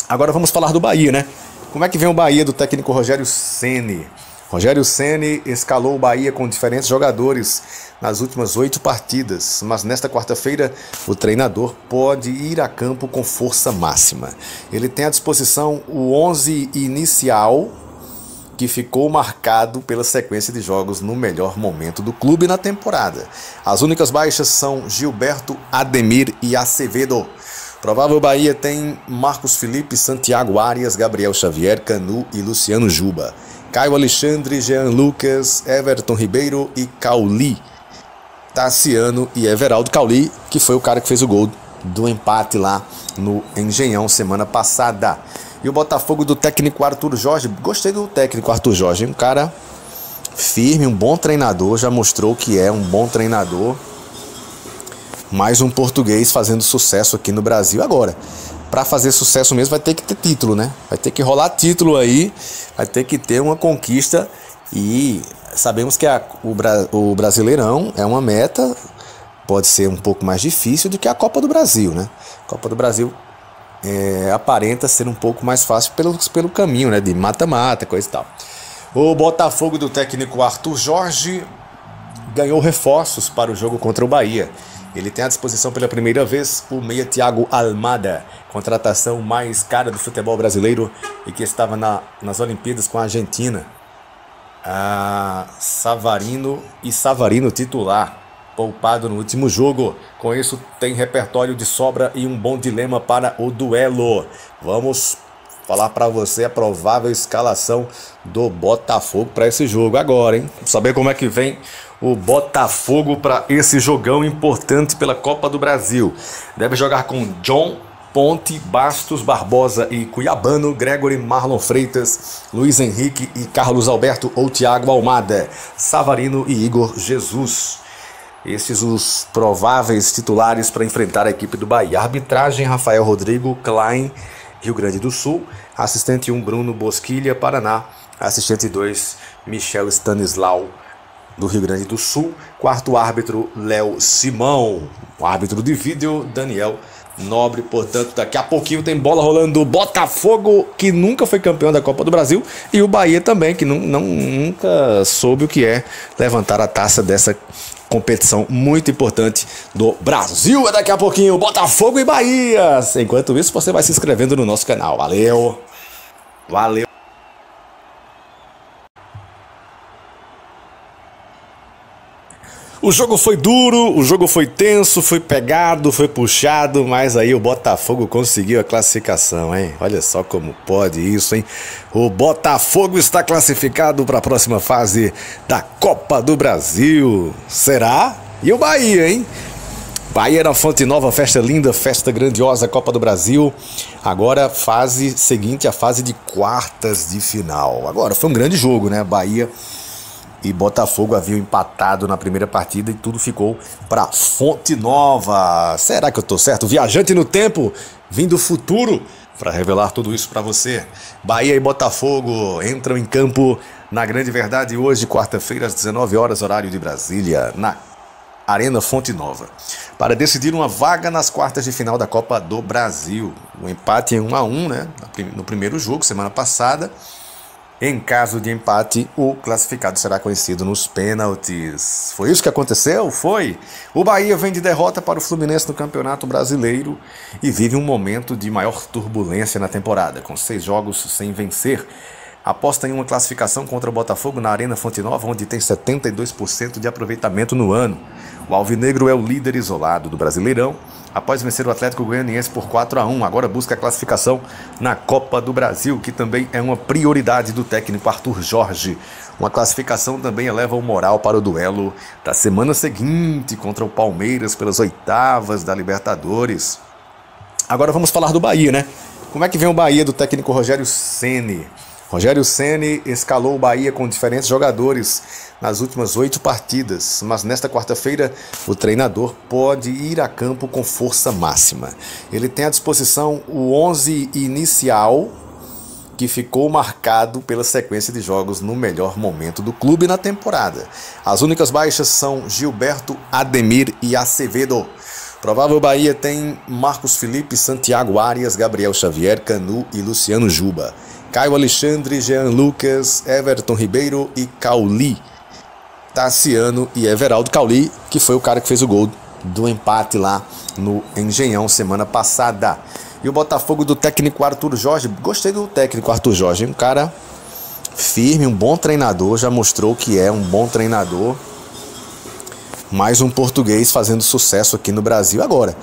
Agora vamos falar do Bahia, né? Como é que vem o Bahia do técnico Rogério Ceni? Rogério Ceni escalou o Bahia com diferentes jogadores nas últimas 8 partidas, mas nesta quarta-feira o treinador pode ir a campo com força máxima. Ele tem à disposição o 11 inicial, que ficou marcado pela sequência de jogos no melhor momento do clube na temporada. As únicas baixas são Gilberto, Ademir e Acevedo. Provável Bahia tem Marcos Felipe, Santiago Arias, Gabriel Xavier, Canu e Luciano Juba. Caio Alexandre, Jean Lucas, Everton Ribeiro e Cauli. Tassiano e Everaldo. Cauli, que foi o cara que fez o gol do empate lá no Engenhão semana passada. E o Botafogo do técnico Arthur Jorge. Gostei do técnico Arthur Jorge, um cara firme, um bom treinador, já mostrou que é um bom treinador. Mais um português fazendo sucesso aqui no Brasil. Agora, para fazer sucesso mesmo vai ter que ter título, né? Vai ter que rolar título aí, vai ter que ter uma conquista. E sabemos que o Brasileirão é uma meta, pode ser um pouco mais difícil do que a Copa do Brasil, né? A Copa do Brasil aparenta ser um pouco mais fácil pelo caminho, né? De mata-mata, coisa e tal. O Botafogo do técnico Arthur Jorge ganhou reforços para o jogo contra o Bahia. Ele tem à disposição pela primeira vez o meia Thiago Almada, contratação mais cara do futebol brasileiro e que estava nas Olimpíadas com a Argentina. Savarino titular, poupado no último jogo. Com isso tem repertório de sobra e um bom dilema para o duelo. Vamos falar para você a provável escalação do Botafogo para esse jogo agora, hein? Vamos saber como é que vem o Botafogo para esse jogão importante pela Copa do Brasil. Deve jogar com John, Ponte, Bastos, Barbosa e Cuiabano, Gregory, Marlon Freitas, Luiz Henrique e Carlos Alberto ou Thiago Almada, Savarino e Igor Jesus. Esses os prováveis titulares para enfrentar a equipe do Bahia. Arbitragem: Rafael Rodrigo, Klein, Rio Grande do Sul. Assistente 1, Bruno Bosquilha, Paraná. Assistente 2, Michel Stanislau, do Rio Grande do Sul. Quarto árbitro, Léo Simão. O árbitro de vídeo, Daniel Nobre. Portanto, daqui a pouquinho tem bola rolando do Botafogo, que nunca foi campeão da Copa do Brasil, e o Bahia também, que nunca soube o que é levantar a taça dessa competição muito importante do Brasil. É daqui a pouquinho Botafogo e Bahia. Enquanto isso, você vai se inscrevendo no nosso canal. Valeu! Valeu! O jogo foi duro, o jogo foi tenso, foi pegado, foi puxado, mas aí o Botafogo conseguiu a classificação, hein? Olha só como pode isso, hein? O Botafogo está classificado para a próxima fase da Copa do Brasil. Será? E o Bahia, hein? Bahia na Fonte Nova, festa linda, festa grandiosa, Copa do Brasil. Agora fase seguinte, a fase de quartas de final. Agora foi um grande jogo, né? Bahia e Botafogo haviam empatado na primeira partida e tudo ficou para Fonte Nova. Será que eu tô certo? Viajante no tempo, vim do futuro para revelar tudo isso para você. Bahia e Botafogo entram em campo na Grande Verdade hoje, quarta-feira, às 19 horas, horário de Brasília, na Arena Fonte Nova, para decidir uma vaga nas quartas de final da Copa do Brasil. Um empate em 1-1, né? No primeiro jogo, semana passada. Em caso de empate, o classificado será conhecido nos pênaltis. Foi isso que aconteceu? Foi! O Bahia vem de derrota para o Fluminense no Campeonato Brasileiro e vive um momento de maior turbulência na temporada, com 6 jogos sem vencer. Aposta em uma classificação contra o Botafogo na Arena Fonte Nova, onde tem 72% de aproveitamento no ano. O Alvinegro é o líder isolado do Brasileirão, após vencer o Atlético Goianiense por 4-1. Agora busca a classificação na Copa do Brasil, que também é uma prioridade do técnico Arthur Jorge. Uma classificação também eleva o moral para o duelo da semana seguinte contra o Palmeiras pelas oitavas da Libertadores. Agora vamos falar do Bahia, né? Como é que vem o Bahia do técnico Rogério Ceni? Rogério Ceni escalou o Bahia com diferentes jogadores nas últimas 8 partidas, mas nesta quarta-feira o treinador pode ir a campo com força máxima. Ele tem à disposição o 11 inicial, que ficou marcado pela sequência de jogos no melhor momento do clube na temporada. As únicas baixas são Gilberto, Ademir e Acevedo. Provável Bahia tem Marcos Felipe, Santiago Arias, Gabriel Xavier, Canu e Luciano Juba. Caio Alexandre, Jean Lucas, Everton Ribeiro e Cauli. Tassiano e Everaldo. Cauli, que foi o cara que fez o gol do empate lá no Engenhão semana passada. E o Botafogo do técnico Arthur Jorge. Gostei do técnico Arthur Jorge, um cara firme, um bom treinador, já mostrou que é um bom treinador. Mais um português fazendo sucesso aqui no Brasil. Agora,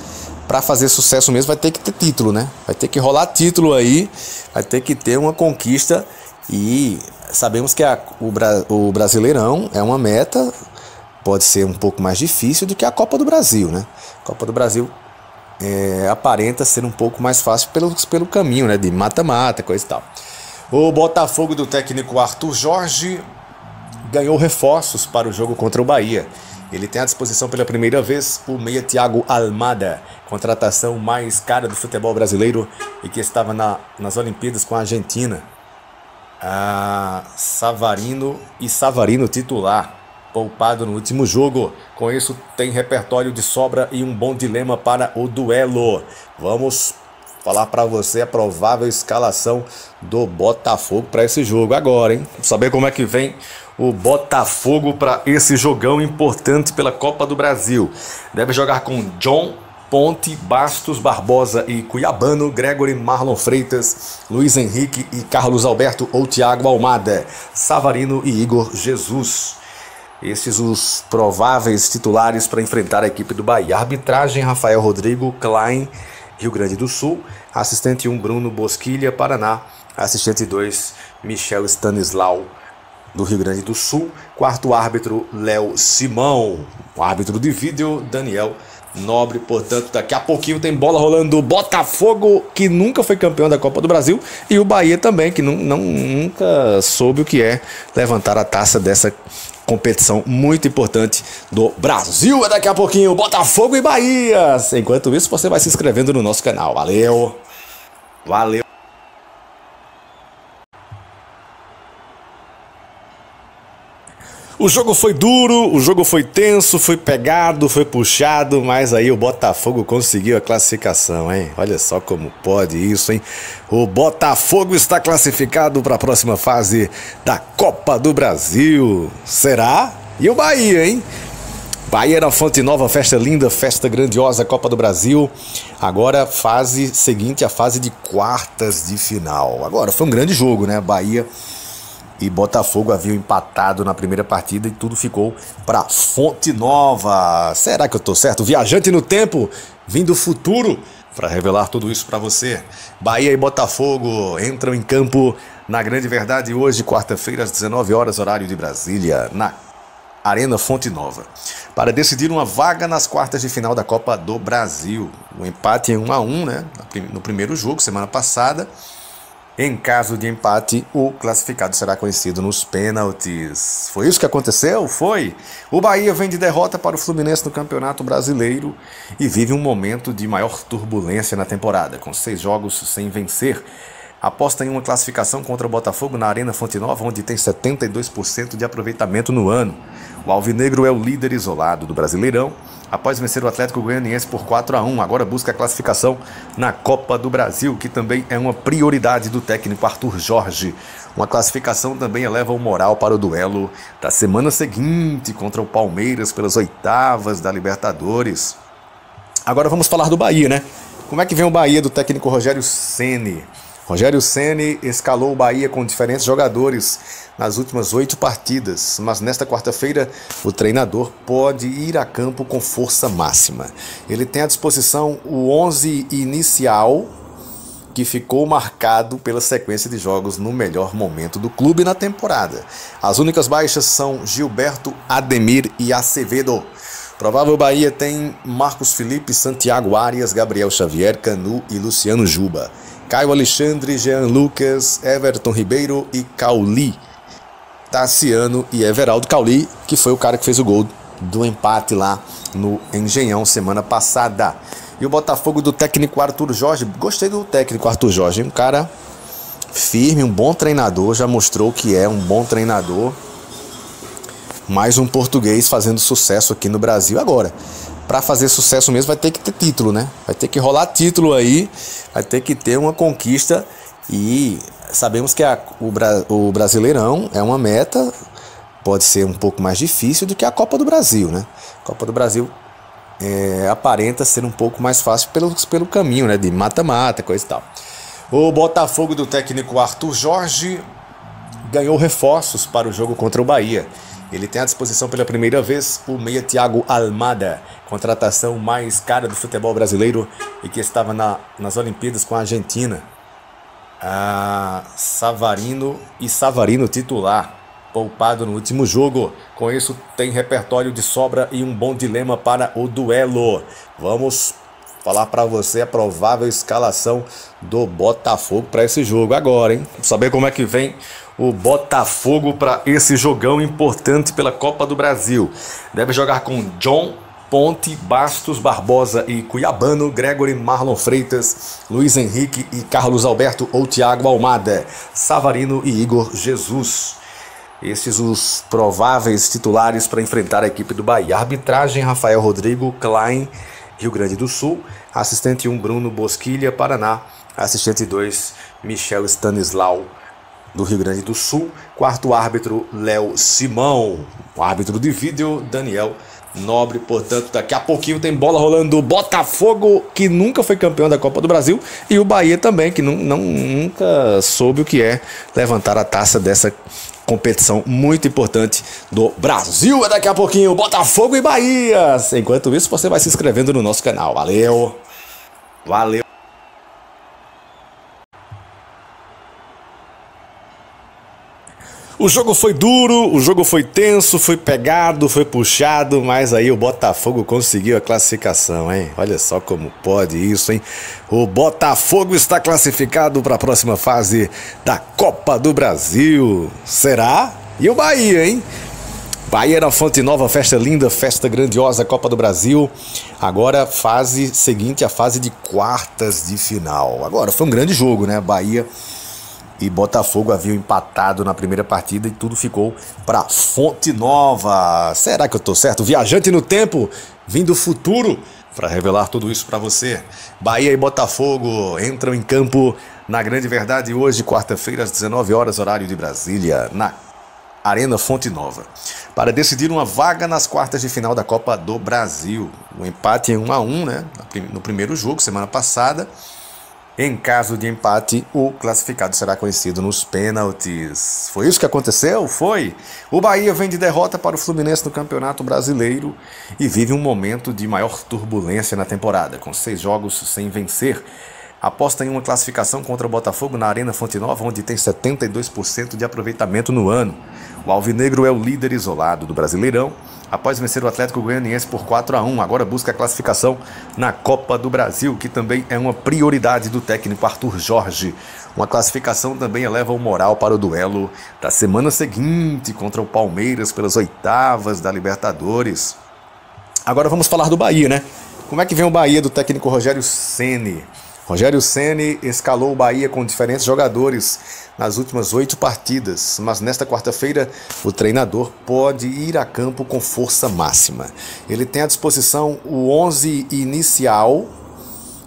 para fazer sucesso mesmo vai ter que ter título, né? Vai ter que rolar título aí, vai ter que ter uma conquista. E sabemos que o Brasileirão é uma meta, pode ser um pouco mais difícil do que a Copa do Brasil, né? A Copa do Brasil aparenta ser um pouco mais fácil pelo caminho, né? De mata-mata, coisa e tal. O Botafogo do técnico Arthur Jorge ganhou reforços para o jogo contra o Bahia. Ele tem à disposição pela primeira vez o meia Thiago Almada, contratação mais cara do futebol brasileiro e que estava nas Olimpíadas com a Argentina. Savarino titular, poupado no último jogo. Com isso tem repertório de sobra e um bom dilema para o duelo. Vamos falar para você a provável escalação do Botafogo para esse jogo agora, hein? Vamos saber como é que vem o Botafogo para esse jogão importante pela Copa do Brasil. Deve jogar com John, Ponte, Bastos, Barbosa e Cuiabano, Gregory, Marlon Freitas, Luiz Henrique e Carlos Alberto ou Thiago Almada, Savarino e Igor Jesus. Esses os prováveis titulares para enfrentar a equipe do Bahia. Arbitragem: Rafael Rodrigo, Klein, Rio Grande do Sul. Assistente 1, Bruno Bosquilha, Paraná. Assistente 2, Michel Stanislau, do Rio Grande do Sul. Quarto árbitro, Léo Simão. O árbitro de vídeo, Daniel Nobre. Portanto, daqui a pouquinho tem bola rolando do Botafogo, que nunca foi campeão da Copa do Brasil, e o Bahia também, que nunca soube o que é levantar a taça dessa competição muito importante do Brasil. É daqui a pouquinho Botafogo e Bahia. Enquanto isso, você vai se inscrevendo no nosso canal. Valeu! Valeu! O jogo foi duro, o jogo foi tenso, foi pegado, foi puxado, mas aí o Botafogo conseguiu a classificação, hein? Olha só como pode isso, hein? O Botafogo está classificado para a próxima fase da Copa do Brasil. Será? E o Bahia, hein? Bahia na Fonte Nova, festa linda, festa grandiosa, Copa do Brasil. Agora fase seguinte, a fase de quartas de final. Agora foi um grande jogo, né? Bahia e Botafogo haviam empatado na primeira partida e tudo ficou para Fonte Nova. Será que eu tô certo? Viajante no tempo, vim do futuro para revelar tudo isso para você. Bahia e Botafogo entram em campo na Grande Verdade hoje, quarta-feira, às 19 horas, horário de Brasília, na Arena Fonte Nova, para decidir uma vaga nas quartas de final da Copa do Brasil. O empate em 1-1, né? No primeiro jogo, semana passada. Em caso de empate, o classificado será conhecido nos pênaltis. Foi isso que aconteceu? Foi! O Bahia vem de derrota para o Fluminense no Campeonato Brasileiro e vive um momento de maior turbulência na temporada, com 6 jogos sem vencer. Aposta em uma classificação contra o Botafogo na Arena Fonte Nova, onde tem 72% de aproveitamento no ano. O Alvinegro é o líder isolado do Brasileirão, após vencer o Atlético Goianiense por 4-1. Agora busca a classificação na Copa do Brasil, que também é uma prioridade do técnico Arthur Jorge. Uma classificação também eleva o moral para o duelo da semana seguinte contra o Palmeiras pelas oitavas da Libertadores. Agora vamos falar do Bahia, né? Como é que vem o Bahia do técnico Rogério Ceni? Rogério Ceni escalou o Bahia com diferentes jogadores nas últimas 8 partidas, mas nesta quarta-feira o treinador pode ir a campo com força máxima. Ele tem à disposição o 11 inicial, que ficou marcado pela sequência de jogos no melhor momento do clube na temporada. As únicas baixas são Gilberto, Ademir e Acevedo. Provável Bahia tem Marcos Felipe, Santiago Arias, Gabriel Xavier, Canu e Luciano Juba. Caio Alexandre, Jean Lucas, Everton Ribeiro e Cauli. Tassiano e Everaldo. Cauli, que foi o cara que fez o gol do empate lá no Engenhão semana passada. E o Botafogo do técnico Arthur Jorge. Gostei do técnico Arthur Jorge, um cara firme, um bom treinador, já mostrou que é um bom treinador. Mais um português fazendo sucesso aqui no Brasil. Agora, para fazer sucesso mesmo vai ter que ter título, né? Vai ter que rolar título aí, vai ter que ter uma conquista. E sabemos que o Brasileirão é uma meta, pode ser um pouco mais difícil do que a Copa do Brasil, né? A Copa do Brasil aparenta ser um pouco mais fácil pelo caminho, né? De mata-mata, coisa e tal. O Botafogo do técnico Arthur Jorge ganhou reforços para o jogo contra o Bahia. Ele tem à disposição pela primeira vez o meia Thiago Almada, contratação mais cara do futebol brasileiro e que estava nas Olimpíadas com a Argentina. Savarino titular, poupado no último jogo. Com isso tem repertório de sobra e um bom dilema para o duelo. Vamos falar para você a provável escalação do Botafogo para esse jogo agora, hein? Vamos saber como é que vem o Botafogo para esse jogão importante pela Copa do Brasil. Deve jogar com John, Ponte, Bastos, Barbosa e Cuiabano, Gregory, Marlon Freitas, Luiz Henrique e Carlos Alberto ou Thiago Almada, Savarino e Igor Jesus. Esses os prováveis titulares para enfrentar a equipe do Bahia. Arbitragem: Rafael Rodrigo, Klein, Rio Grande do Sul. Assistente 1, Bruno Bosquilha, Paraná. Assistente 2, Michel Stanislau, do Rio Grande do Sul. Quarto árbitro, Léo Simão. O árbitro de vídeo, Daniel Nobre. Portanto, daqui a pouquinho tem bola rolando do Botafogo, que nunca foi campeão da Copa do Brasil, e o Bahia também, que nunca soube o que é levantar a taça dessa competição muito importante do Brasil. É daqui a pouquinho Botafogo e Bahia. Enquanto isso, você vai se inscrevendo no nosso canal. Valeu! Valeu! O jogo foi duro, o jogo foi tenso, foi pegado, foi puxado, mas aí o Botafogo conseguiu a classificação, hein? Olha só como pode isso, hein? O Botafogo está classificado para a próxima fase da Copa do Brasil. Será? E o Bahia, hein? Bahia na Fonte Nova, festa linda, festa grandiosa, Copa do Brasil. Agora fase seguinte, a fase de quartas de final. Agora foi um grande jogo, né? Bahia e Botafogo haviam empatado na primeira partida e tudo ficou para Fonte Nova. Será que eu tô certo? Viajante no tempo, vim do futuro para revelar tudo isso para você. Bahia e Botafogo entram em campo na Grande Verdade hoje, quarta-feira, às 19 horas, horário de Brasília, na Arena Fonte Nova, para decidir uma vaga nas quartas de final da Copa do Brasil. O empate em 1-1, né? No primeiro jogo, semana passada. Em caso de empate, o classificado será conhecido nos pênaltis. Foi isso que aconteceu? Foi! O Bahia vem de derrota para o Fluminense no Campeonato Brasileiro e vive um momento de maior turbulência na temporada, com 6 jogos sem vencer. Aposta em uma classificação contra o Botafogo na Arena Fonte Nova, onde tem 72% de aproveitamento no ano. O Alvinegro é o líder isolado do Brasileirão, após vencer o Atlético Goianiense por 4-1. Agora busca a classificação na Copa do Brasil, que também é uma prioridade do técnico Arthur Jorge. Uma classificação também eleva o moral para o duelo da semana seguinte contra o Palmeiras pelas oitavas da Libertadores. Agora vamos falar do Bahia, né? Como é que vem o Bahia do técnico Rogério Ceni? Rogério Ceni escalou o Bahia com diferentes jogadores nas últimas 8 partidas, mas nesta quarta-feira o treinador pode ir a campo com força máxima. Ele tem à disposição o 11 inicial,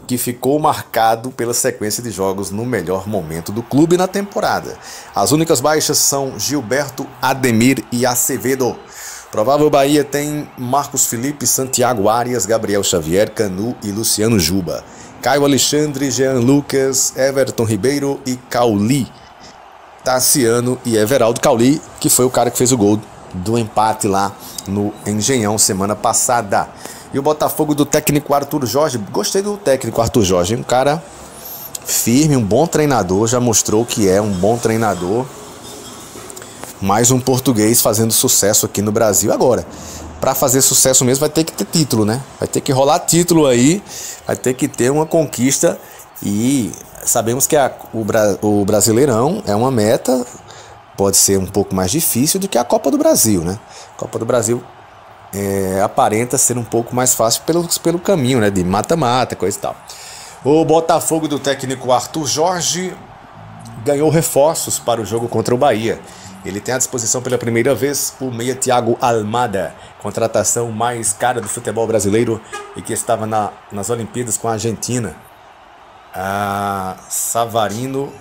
que ficou marcado pela sequência de jogos no melhor momento do clube na temporada. As únicas baixas são Gilberto, Ademir e Acevedo. Provável Bahia tem Marcos Felipe, Santiago Arias, Gabriel Xavier, Canu e Luciano Juba. Caio Alexandre, Jean Lucas, Everton Ribeiro e Cauli. Tassiano e Everaldo. Cauli, que foi o cara que fez o gol do empate lá no Engenhão semana passada. E o Botafogo do técnico Arthur Jorge. Gostei do técnico Arthur Jorge, um cara firme, um bom treinador, já mostrou que é um bom treinador. Mais um português fazendo sucesso aqui no Brasil. Agora, para fazer sucesso mesmo vai ter que ter título, né? Vai ter que rolar título aí, vai ter que ter uma conquista. E sabemos que o Brasileirão é uma meta, pode ser um pouco mais difícil do que a Copa do Brasil, né? A Copa do Brasil aparenta ser um pouco mais fácil pelo caminho, né? De mata-mata, coisa e tal. O Botafogo do técnico Arthur Jorge ganhou reforços para o jogo contra o Bahia. Ele tem à disposição pela primeira vez o meia Thiago Almada, contratação mais cara do futebol brasileiro e que estava nas Olimpíadas com a Argentina. Savarino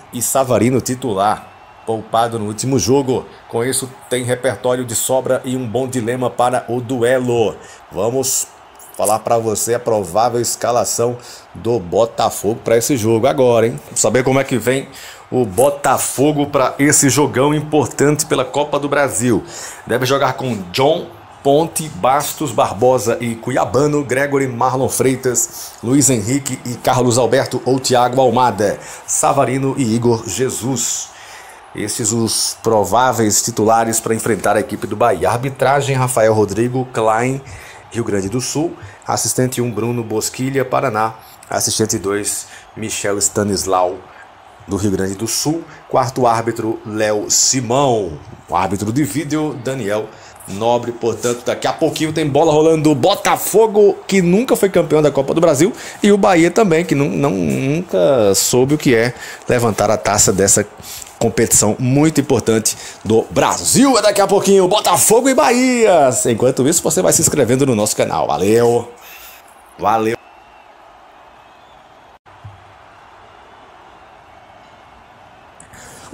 titular, poupado no último jogo. Com isso tem repertório de sobra e um bom dilema para o duelo. Vamos falar para você a provável escalação do Botafogo para esse jogo agora, hein? Vamos saber como é que vem o Botafogo para esse jogão importante pela Copa do Brasil. Deve jogar com John, Ponte, Bastos, Barbosa e Cuiabano, Gregory, Marlon Freitas, Luiz Henrique e Carlos Alberto ou Thiago Almada, Savarino e Igor Jesus. Esses os prováveis titulares para enfrentar a equipe do Bahia. Arbitragem: Rafael Rodrigo, Klein, Rio Grande do Sul. Assistente 1, Bruno Bosquilha, Paraná. Assistente 2, Michel Stanislau, do Rio Grande do Sul. Quarto árbitro, Léo Simão. O árbitro de vídeo, Daniel Nobre. Portanto, daqui a pouquinho tem bola rolando do Botafogo, que nunca foi campeão da Copa do Brasil, e o Bahia também, que nunca soube o que é levantar a taça dessa competição muito importante do Brasil. É daqui a pouquinho Botafogo e Bahia. Enquanto isso, você vai se inscrevendo no nosso canal. Valeu! Valeu!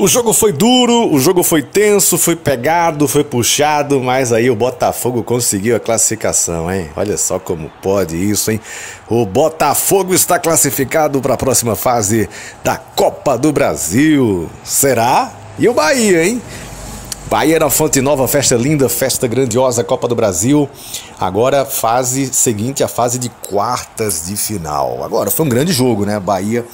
O jogo foi duro, o jogo foi tenso, foi pegado, foi puxado, mas aí o Botafogo conseguiu a classificação, hein? Olha só como pode isso, hein? O Botafogo está classificado para a próxima fase da Copa do Brasil. Será? E o Bahia, hein? Bahia na Fonte Nova, festa linda, festa grandiosa, Copa do Brasil. Agora fase seguinte, a fase de quartas de final. Agora foi um grande jogo, né? Bahia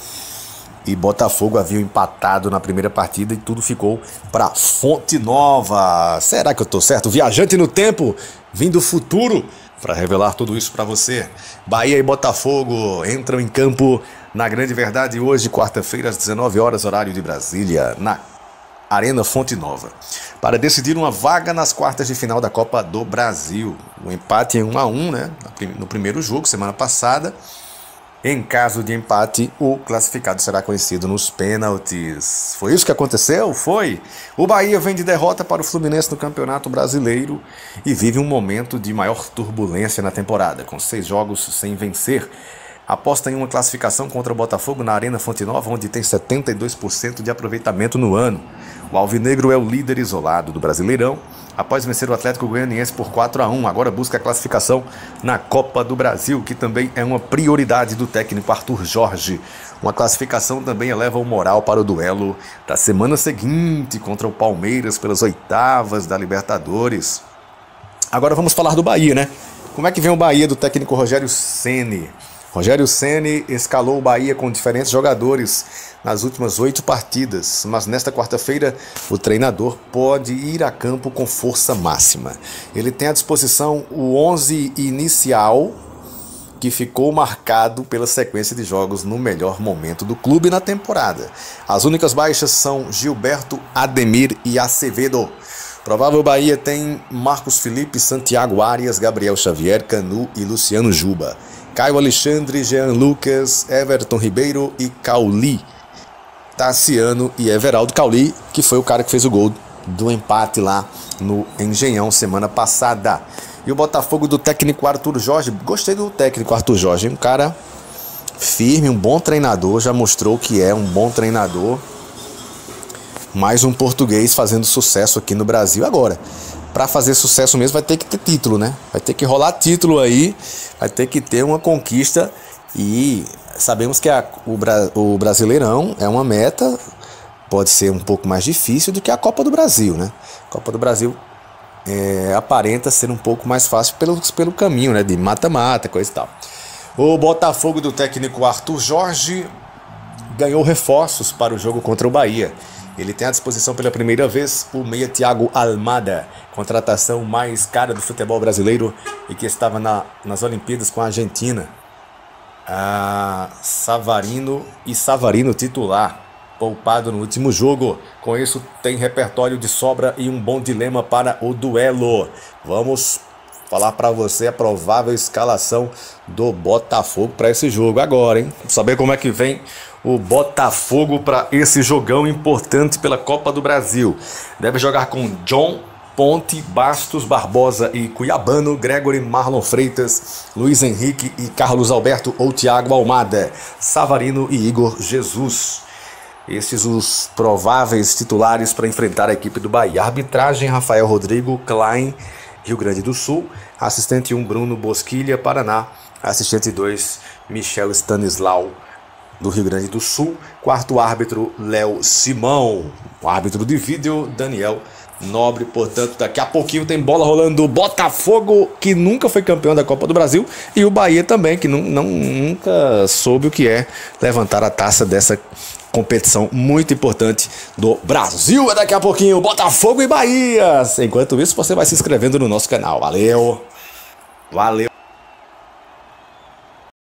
e Botafogo haviam empatado na primeira partida e tudo ficou para Fonte Nova. Será que eu tô certo? Viajante no tempo, vim do futuro para revelar tudo isso para você. Bahia e Botafogo entram em campo na Grande Verdade hoje, quarta-feira, às 19 horas, horário de Brasília, na Arena Fonte Nova, para decidir uma vaga nas quartas de final da Copa do Brasil. O empate em 1-1, né? No primeiro jogo, semana passada. Em caso de empate, o classificado será conhecido nos pênaltis. Foi isso que aconteceu? Foi! O Bahia vem de derrota para o Fluminense no Campeonato Brasileiro e vive um momento de maior turbulência na temporada, com 6 jogos sem vencer. Aposta em uma classificação contra o Botafogo na Arena Fonte Nova, onde tem 72% de aproveitamento no ano. O Alvinegro é o líder isolado do Brasileirão, após vencer o Atlético Goianiense por 4-1. Agora busca a classificação na Copa do Brasil, que também é uma prioridade do técnico Arthur Jorge. Uma classificação também eleva o moral para o duelo da semana seguinte contra o Palmeiras pelas oitavas da Libertadores. Agora vamos falar do Bahia, né? Como é que vem o Bahia do técnico Rogério Ceni? Rogério Ceni escalou o Bahia com diferentes jogadores nas últimas 8 partidas, mas nesta quarta-feira o treinador pode ir a campo com força máxima. Ele tem à disposição o 11 inicial, que ficou marcado pela sequência de jogos no melhor momento do clube na temporada. As únicas baixas são Gilberto, Ademir e Acevedo. Provável Bahia tem Marcos Felipe, Santiago Arias, Gabriel Xavier, Canu e Luciano Juba. Caio Alexandre, Jean Lucas, Everton Ribeiro e Cauli. Tassiano e Everaldo. Cauli, que foi o cara que fez o gol do empate lá no Engenhão semana passada. E o Botafogo do técnico Arthur Jorge. Gostei do técnico Arthur Jorge, um cara firme, um bom treinador, já mostrou que é um bom treinador. Mais um português fazendo sucesso aqui no Brasil. Agora, para fazer sucesso mesmo vai ter que ter título, né? Vai ter que rolar título aí, vai ter que ter uma conquista. E sabemos que o Brasileirão é uma meta, pode ser um pouco mais difícil do que a Copa do Brasil, né? A Copa do Brasil aparenta ser um pouco mais fácil pelo caminho, né? De mata-mata, coisa e tal. O Botafogo do técnico Arthur Jorge ganhou reforços para o jogo contra o Bahia. Ele tem à disposição pela primeira vez o meia Thiago Almada, contratação mais cara do futebol brasileiro e que estava nas Olimpíadas com a Argentina. Savarino titular, poupado no último jogo. Com isso tem repertório de sobra e um bom dilema para o duelo. Vamos falar para você a provável escalação do Botafogo para esse jogo agora, hein? Vamos saber como é que vem o Botafogo para esse jogão importante pela Copa do Brasil. Deve jogar com John, Ponte, Bastos, Barbosa e Cuiabano, Gregory, Marlon Freitas, Luiz Henrique e Carlos Alberto ou Thiago Almada, Savarino e Igor Jesus. Esses os prováveis titulares para enfrentar a equipe do Bahia. Arbitragem: Rafael Rodrigo, Klein, Rio Grande do Sul. Assistente 1, Bruno Bosquilha, Paraná. Assistente 2, Michel Stanislau, do Rio Grande do Sul. Quarto árbitro, Léo Simão. O árbitro de vídeo, Daniel Nobre. Portanto, daqui a pouquinho tem bola rolando do Botafogo, que nunca foi campeão da Copa do Brasil, e o Bahia também, que nunca soube o que é levantar a taça dessa competição muito importante do Brasil. É daqui a pouquinho Botafogo e Bahia. Enquanto isso, você vai se inscrevendo no nosso canal. Valeu!